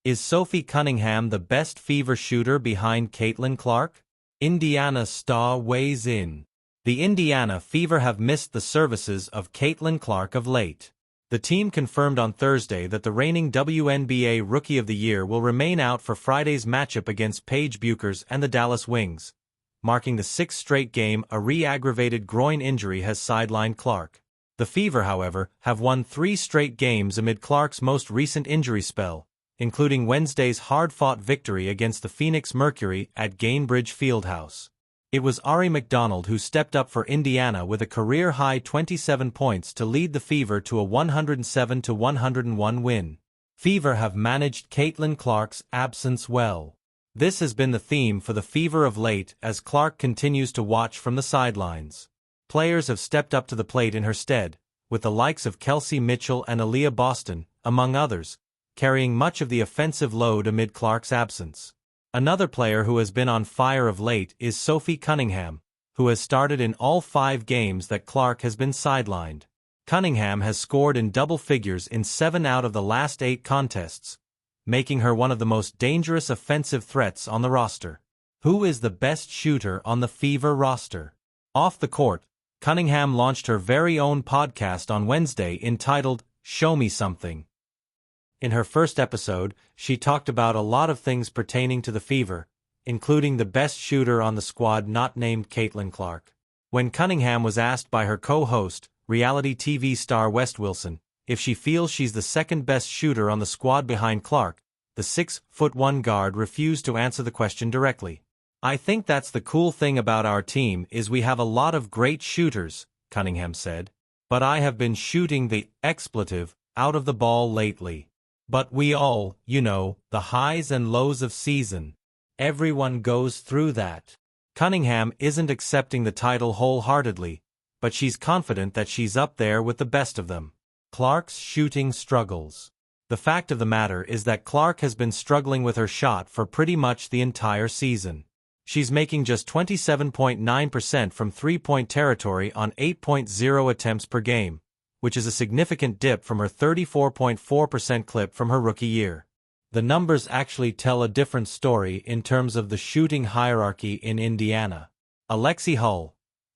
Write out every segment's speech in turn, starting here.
Is Sophie Cunningham the best Fever shooter behind Caitlin Clark? Indiana star weighs in. The Indiana Fever have missed the services of Caitlin Clark of late. The team confirmed on Thursday that the reigning WNBA Rookie of the Year will remain out for Friday's matchup against Paige Bueckers and the Dallas Wings, marking the sixth straight game a re-aggravated groin injury has sidelined Clark. The Fever, however, have won 3 straight games amid Clark's most recent injury spell, including Wednesday's hard-fought victory against the Phoenix Mercury at Gainbridge Fieldhouse. It was Aari McDonald who stepped up for Indiana with a career-high 27 points to lead the Fever to a 107-101 win. Fever have managed Caitlin Clark's absence well. This has been the theme for the Fever of late as Clark continues to watch from the sidelines. Players have stepped up to the plate in her stead, with the likes of Kelsey Mitchell and Aaliyah Boston, among others, carrying much of the offensive load amid Clark's absence. Another player who has been on fire of late is Sophie Cunningham, who has started in all 5 games that Clark has been sidelined. Cunningham has scored in double figures in 7 out of the last 8 contests, making her one of the most dangerous offensive threats on the roster. Who is the best shooter on the Fever roster? Off the court, Cunningham launched her very own podcast on Wednesday entitled, Show Me Something. In her first episode, she talked about a lot of things pertaining to the Fever, including the best shooter on the squad not named Caitlin Clark. When Cunningham was asked by her co-host, reality TV star West Wilson, if she feels she's the second best shooter on the squad behind Clark, the 6'1" guard refused to answer the question directly. I think that's the cool thing about our team is we have a lot of great shooters, Cunningham said. But I have been shooting the expletive out of the ball lately. But we all, the highs and lows of season. Everyone goes through that. Cunningham isn't accepting the title wholeheartedly, but she's confident that she's up there with the best of them. Clark's shooting struggles. The fact of the matter is that Clark has been struggling with her shot for pretty much the entire season. She's making just 27.9% from three-point territory on 8.0 attempts per game, which is a significant dip from her 34.4% clip from her rookie year. The numbers actually tell a different story in terms of the shooting hierarchy in Indiana. Alexi Hull,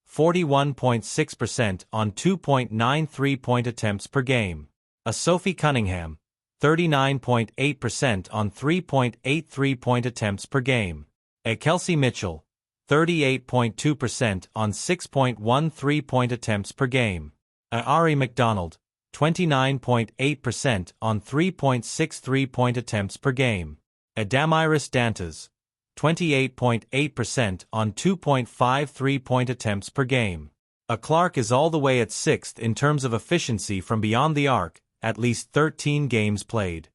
41.6% on 2.9 three-point attempts per game. A Sophie Cunningham, 39.8% on 3.8 three-point attempts per game. A Kelsey Mitchell, 38.2% on 6.1 three-point attempts per game. A Aari McDonald, 29.8% on 3.6 three-point attempts per game. A Damiris Dantas, 28.8% on 2.5 three-point attempts per game. A Clark is all the way at 6th in terms of efficiency from beyond the arc, at least 13 games played.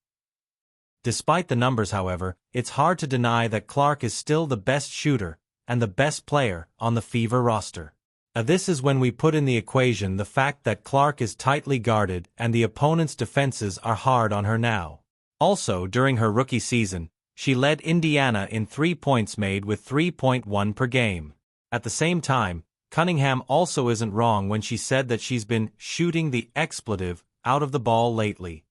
Despite the numbers, however, it's hard to deny that Clark is still the best shooter and the best player on the Fever roster. This is when we put in the equation the fact that Clark is tightly guarded and the opponent's defenses are hard on her now. Also, during her rookie season, she led Indiana in 3 points made with 3.1 per game. At the same time, Cunningham also isn't wrong when she said that she's been shooting the expletive out of the ball lately.